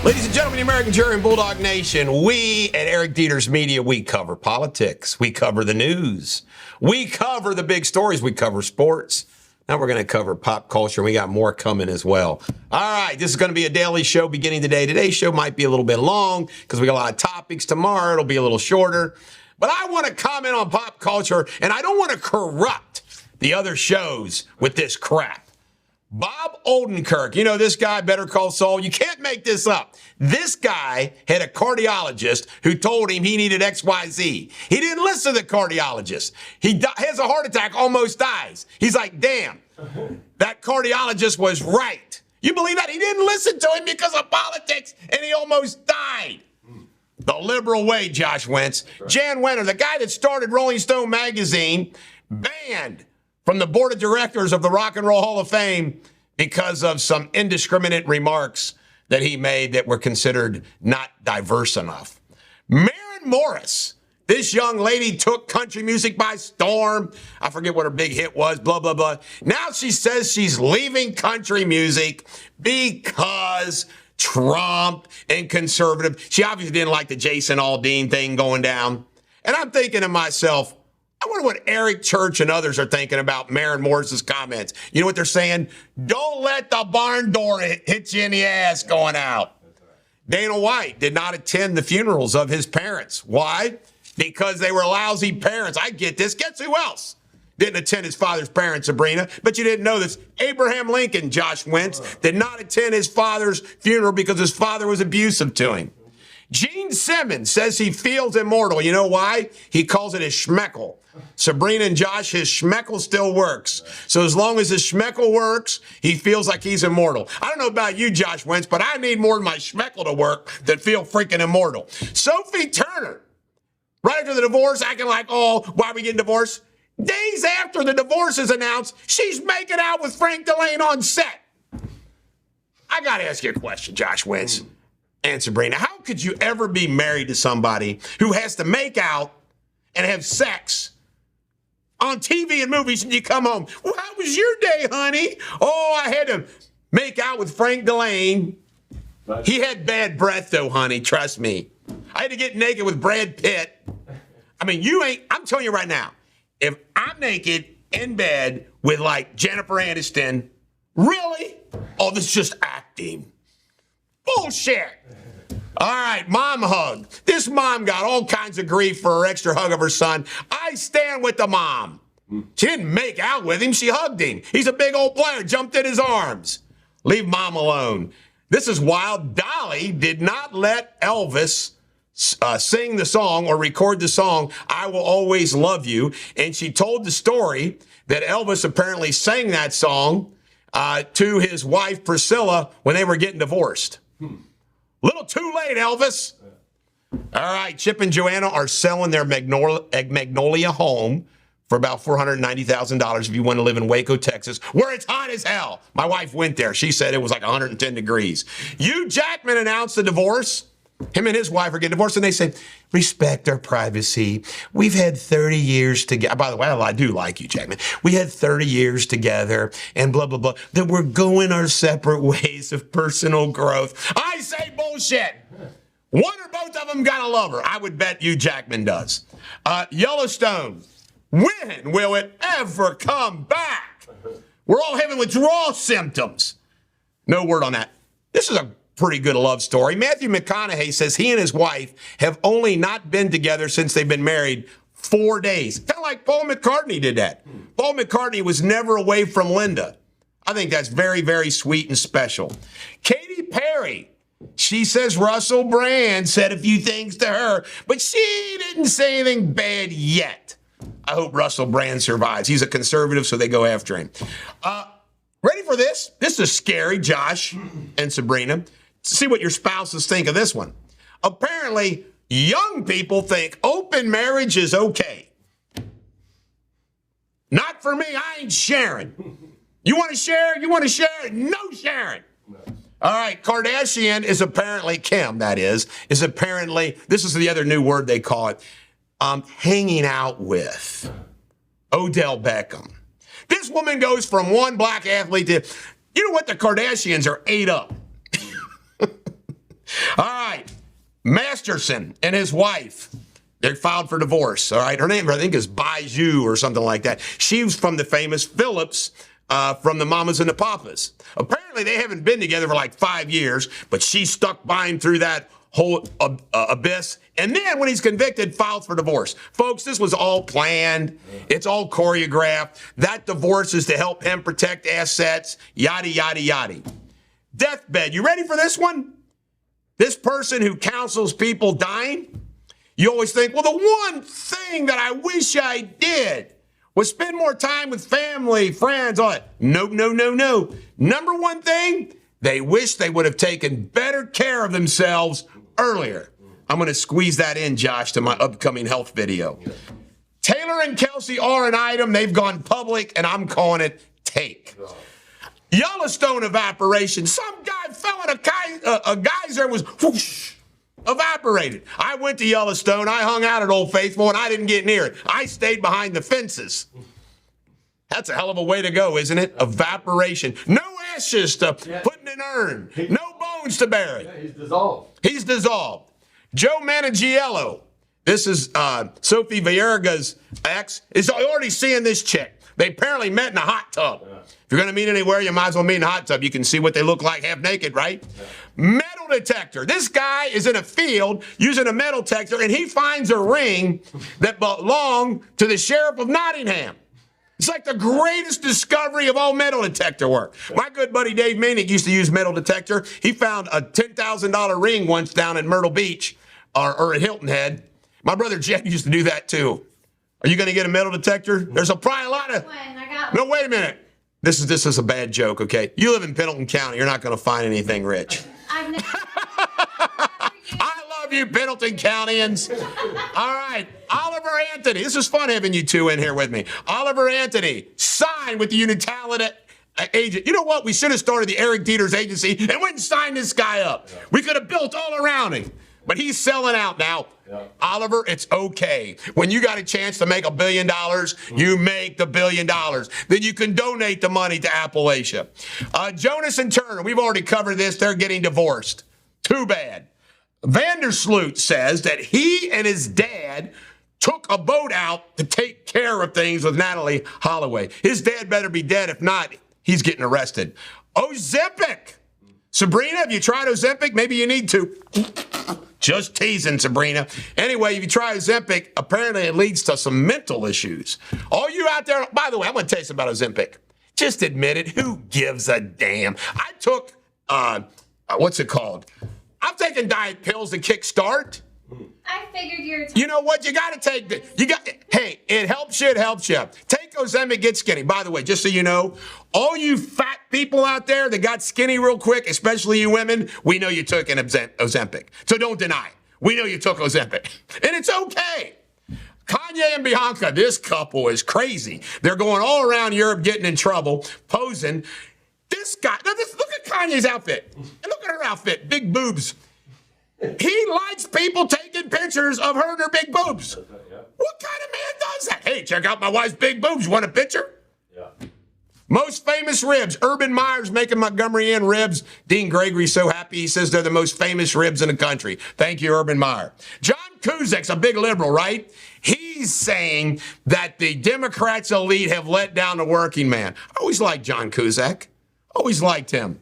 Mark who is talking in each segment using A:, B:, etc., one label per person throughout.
A: Ladies and gentlemen, the American Jury and Bulldog Nation, we at Eric Deters Media, we cover politics. We cover the news. We cover the big stories. We cover sports. Now we're going to cover pop culture, and we got more coming as well. All right, this is going to be a daily show beginning today. Today's show might be a little bit long because we got a lot of topics. Tomorrow it'll be a little shorter. But I want to comment on pop culture, and I don't want to corrupt the other shows with this crap. Bob Odenkirk, you know this guy, Better Call Saul. You can't make this up. This guy had a cardiologist who told him he needed XYZ. He didn't listen to the cardiologist. He has a heart attack, almost dies. He's like, damn, that cardiologist was right. You believe that? He didn't listen to him because of politics, and he almost died. The liberal way, Josh Wentz. Jan Wenner, the guy that started Rolling Stone magazine, banned from the board of directors of the Rock and Roll Hall of Fame because of some indiscriminate remarks that he made that were considered not diverse enough. Maren Morris, this young lady took country music by storm. I forget what her big hit was, blah, blah, blah. Now she says she's leaving country music because Trump and conservative. She obviously didn't like the Jason Aldean thing going down. And I'm thinking to myself, I wonder what Eric Church and others are thinking about Maren Morris's comments. You know what they're saying? Don't let the barn door hit you in the ass going out. Dana White did not attend the funerals of his parents. Why? Because they were lousy parents. I get this. Guess who else didn't attend his father's parents, Sabrina? But you didn't know this. Abraham Lincoln, Josh Wentz, did not attend his father's funeral because his father was abusive to him. Gene Simmons says he feels immortal. You know why? He calls it his schmeckle. Sabrina and Josh, his schmeckle still works. So as long as his schmeckle works, he feels like he's immortal. I don't know about you, Josh Wentz, but I need more than my schmeckle to work than feel freaking immortal. Sophie Turner, right after the divorce, acting like, oh, why are we getting divorced? Days after the divorce is announced, she's making out with Frank Delane on set. I got to ask you a question, Josh Wentz and Sabrina. How could you ever be married to somebody who has to make out and have sex on TV and movies and you come home? Well, how was your day, honey? Oh, I had to make out with Frank Delane. He had bad breath, though, honey. Trust me. I had to get naked with Brad Pitt. I mean, I'm telling you right now, if I'm naked in bed with, like, Jennifer Aniston, really? Oh, this is just acting. Bullshit. All right, mom hug. This mom got all kinds of grief for her extra hug of her son. I stand with the mom. She didn't make out with him. She hugged him. He's a big old player, jumped in his arms. Leave mom alone. This is wild. Dolly did not let Elvis sing the song or record the song, I Will Always Love You. And she told the story that Elvis apparently sang that song to his wife, Priscilla, when they were getting divorced. Little too late, Elvis. All right, Chip and Joanna are selling their Magnolia home for about $490,000 if you want to live in Waco, Texas, where it's hot as hell. My wife went there. She said it was like 110 degrees. Hugh Jackman announced the divorce. Him and his wife are getting divorced, and they say, respect our privacy. We've had 30 years together. By the way, I do like you, Jackman. We had 30 years together, and blah, blah, blah. That we're going our separate ways of personal growth. I say bullshit. One or both of them got a lover. I would bet you Jackman does. Yellowstone. When will it ever come back? We're all having withdrawal symptoms. No word on that. This is a pretty good love story. Matthew McConaughey says he and his wife have only not been together since they've been married 4 days. Kind of like Paul McCartney did that. Paul McCartney was never away from Linda. I think that's very, very sweet and special. Katy Perry, she says Russell Brand said a few things to her, but she didn't say anything bad yet. I hope Russell Brand survives. He's a conservative, so they go after him. Ready for this? This is scary, Josh and Sabrina. See what your spouses think of this one. Apparently, young people think open marriage is okay. Not for me. I ain't sharing. You want to share? You want to share? No sharing. No. All right. Kardashian is apparently, Kim, that is apparently, this is the other new word they call it, hanging out with Odell Beckham. This woman goes from one black athlete to, you know what? The Kardashians are ate up. All right. Masterson and his wife, they filed for divorce. All right. Her name, I think, is Baiju or something like that. She was from the famous Phillips from the Mamas and the Papas. Apparently, they haven't been together for like 5 years, but she stuck by him through that whole abyss. And then when he's convicted, files for divorce. Folks, this was all planned. It's all choreographed. That divorce is to help him protect assets, yada, yada, yada. Deathbed. You ready for this one? This person who counsels people dying, you always think, well, the one thing that I wish I did was spend more time with family, friends, all that. No, no, no, no. Number one thing, they wish they would have taken better care of themselves earlier. I'm going to squeeze that in, Josh, to my upcoming health video. Taylor and Kelsey are an item. They've gone public, and I'm calling it take. Yellowstone evaporation. Some guy fell in a geyser and was whoosh, evaporated. I went to Yellowstone. I hung out at Old Faithful, and I didn't get near it. I stayed behind the fences. That's a hell of a way to go, isn't it? Evaporation. No ashes to put in an urn. No bones to bury.
B: Yeah, he's dissolved.
A: He's dissolved. Joe Manganiello. This is Sophie Vierga's ex. Is already seeing this chick. They apparently met in a hot tub. Yeah. If you're going to meet anywhere, you might as well meet in a hot tub. You can see what they look like half naked, right? Yeah. Metal detector. This guy is in a field using a metal detector, and he finds a ring that belonged to the sheriff of Nottingham. It's like the greatest discovery of all metal detector work. My good buddy Dave Manick used to use metal detector. He found a $10,000 ring once down in Myrtle Beach or at Hilton Head. My brother Jed used to do that too. Are you going to get a metal detector? There's probably a lot of... No, wait a minute. This is a bad joke, okay? You live in Pendleton County. You're not going to find anything rich. I love you, Pendleton Countyans. All right. Oliver Anthony. This is fun having you two in here with me. Oliver Anthony signed with the Unitalent agent. You know what? We should have started the Eric Deters agency and went and signed this guy up. Yeah. We could have built all around him. But he's selling out now. Yeah. Oliver, it's okay. When you got a chance to make $1 billion, you make the $1 billion. Then you can donate the money to Appalachia. Jonas and Turner, we've already covered this. They're getting divorced. Too bad. Vandersloot says that he and his dad took a boat out to take care of things with Natalie Holloway. His dad better be dead. If not, he's getting arrested. Ozempic. Sabrina, have you tried Ozempic? Maybe you need to. Just teasing, Sabrina. Anyway, if you try Ozempic, apparently it leads to some mental issues. All you out there, by the way, I'm going to tell you something about Ozempic. Just admit it. Who gives a damn? I took, what's it called? I'm taking diet pills to kickstart.
C: I figured you were
A: You know what? You got to take the, hey, it helps you, it helps you. Take Ozempic, get skinny. By the way, just so you know, all you fat people out there that got skinny real quick, especially you women, we know you took an Ozempic. So don't deny it. We know you took Ozempic. And it's okay. Kanye and Bianca, this couple is crazy. They're going all around Europe getting in trouble, posing. This guy, look at Kanye's outfit. And look at her outfit, big boobs. He likes people taking pictures of her and her big boobs. What kind of man does that? Hey, check out my wife's big boobs. You want a picture? Yeah. Most famous ribs. Urban Meyer's making Montgomery Inn ribs. Dean Gregory's so happy. He says they're the most famous ribs in the country. Thank you, Urban Meyer. John Cusack's a big liberal, right? He's saying that the Democrats' elite have let down the working man. I always liked John Cusack. Always liked him.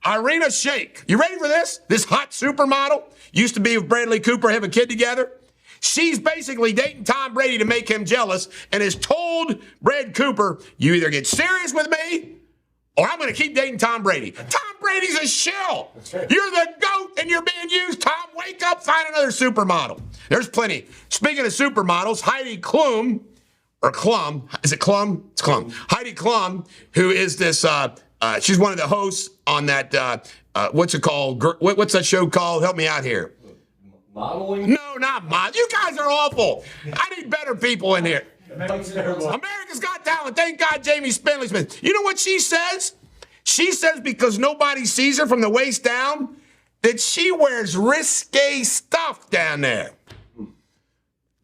A: Irina Shayk. You ready for this? This hot supermodel. Used to be with Bradley Cooper, have a kid together. She's basically dating Tom Brady to make him jealous and has told Brad Cooper, you either get serious with me or I'm going to keep dating Tom Brady. Tom Brady's a shill. You're the GOAT and you're being used. Tom, wake up, find another supermodel. There's plenty. Speaking of supermodels, Heidi Klum, or Klum, is it Klum? It's Klum. Heidi Klum, who is this, she's one of the hosts on that, what's it called? What's that show called? Help me out here.
B: Modeling?
A: No, not modeling. You guys are awful. I need better people in here. America's Got Talent. Thank God Jamie Spindley Smith. You know what she says? She says because nobody sees her from the waist down, that she wears risque stuff down there.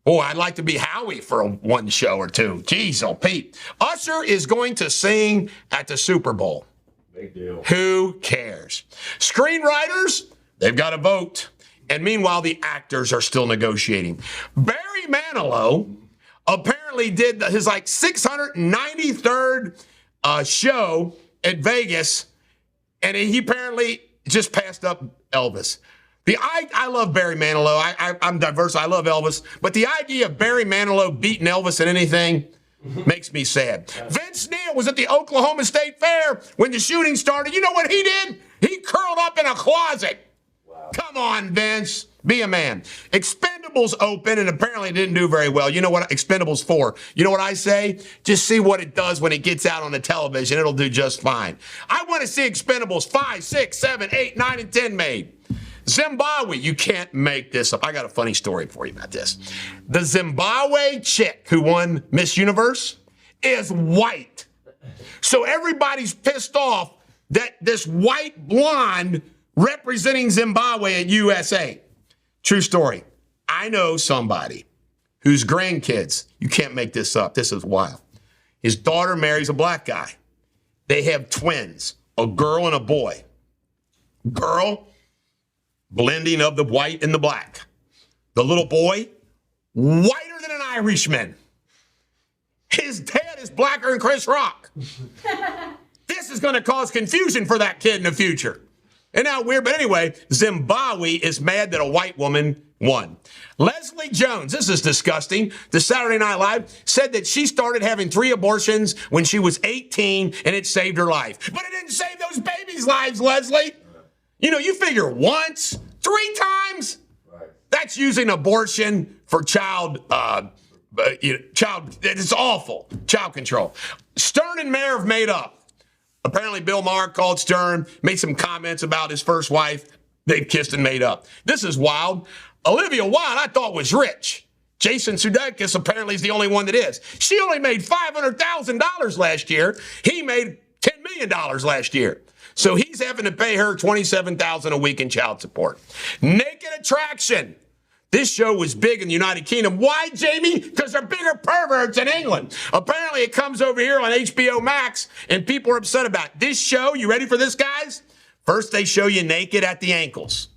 A: Oh, I'd like to be Howie for one show or two. Jeez, oh, Pete. Usher is going to sing at the Super Bowl.
B: Big deal.
A: Who cares? Screenwriters, They've got a vote. And meanwhile, the actors are still negotiating. Barry Manilow apparently did his like 693rd show at Vegas, and he apparently just passed up Elvis. I love Barry Manilow. I'm diverse. I love Elvis. But the idea of Barry Manilow beating Elvis in anything makes me sad. Vince Neil was at the Oklahoma State Fair when the shooting started. You know what he did? He curled up in a closet. Wow. Come on, Vince. Be a man. Expendables open, and apparently it didn't do very well. You know what Expendables 4? You know what I say? Just see what it does when it gets out on the television. It'll do just fine. I want to see Expendables 5, 6, 7, 8, 9, and 10 made. Zimbabwe, you can't make this up. I got a funny story for you about this. The Zimbabwe chick who won Miss Universe is white. So everybody's pissed off that this white blonde representing Zimbabwe at USA. True story. I know somebody whose grandkids, you can't make this up. This is wild. His daughter marries a black guy. They have twins, a girl and a boy. Girl, blending of the white and the black. The little boy, whiter than an Irishman. His dad is blacker than Chris Rock. This is going to cause confusion for that kid in the future. Isn't that weird? But anyway, Zimbabwe is mad that a white woman won. Leslie Jones, this is disgusting. The Saturday Night Live said that she started having 3 abortions when she was 18 and it saved her life. But it didn't save those babies' lives, Leslie. You know, you figure once, 3 times. Right. That's using abortion for child, it's awful. Child control. Stern and Mayer have made up. Apparently, Bill Maher called Stern, made some comments about his first wife. They've kissed and made up. This is wild. Olivia Wilde, I thought was rich. Jason Sudeikis apparently is the only one that is. She only made $500,000 last year. He made $10 million last year. So he's having to pay her $27,000 a week in child support. Naked Attraction. This show was big in the United Kingdom. Why, Jamie? Because they're bigger perverts in England. Apparently, it comes over here on HBO Max, and people are upset about it. This show, you ready for this, guys? First, they show you naked at the ankles,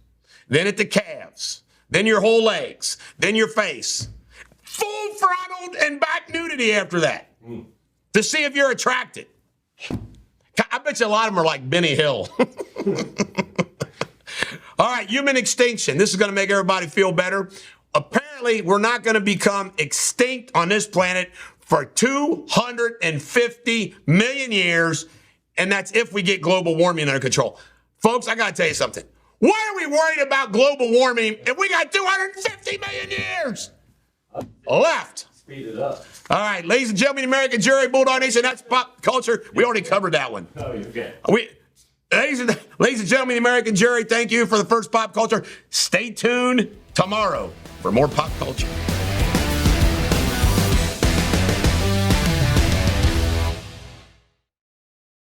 A: then at the calves, then your whole legs, then your face. Full frontal and back nudity after that to see if you're attracted. I bet you a lot of them are like Benny Hill. All right, human extinction. This is going to make everybody feel better. Apparently, we're not going to become extinct on this planet for 250 million years, and that's if we get global warming under control. Folks, I got to tell you something. Why are we worried about global warming if we got 250 million years left?
B: Speed it up.
A: All right, ladies and gentlemen, American Jury, Bulldog Nation, that's pop culture. We already covered that one.
B: Oh, okay.
A: Ladies and gentlemen, the American Jury, thank you for the first pop culture. Stay tuned tomorrow for more pop culture.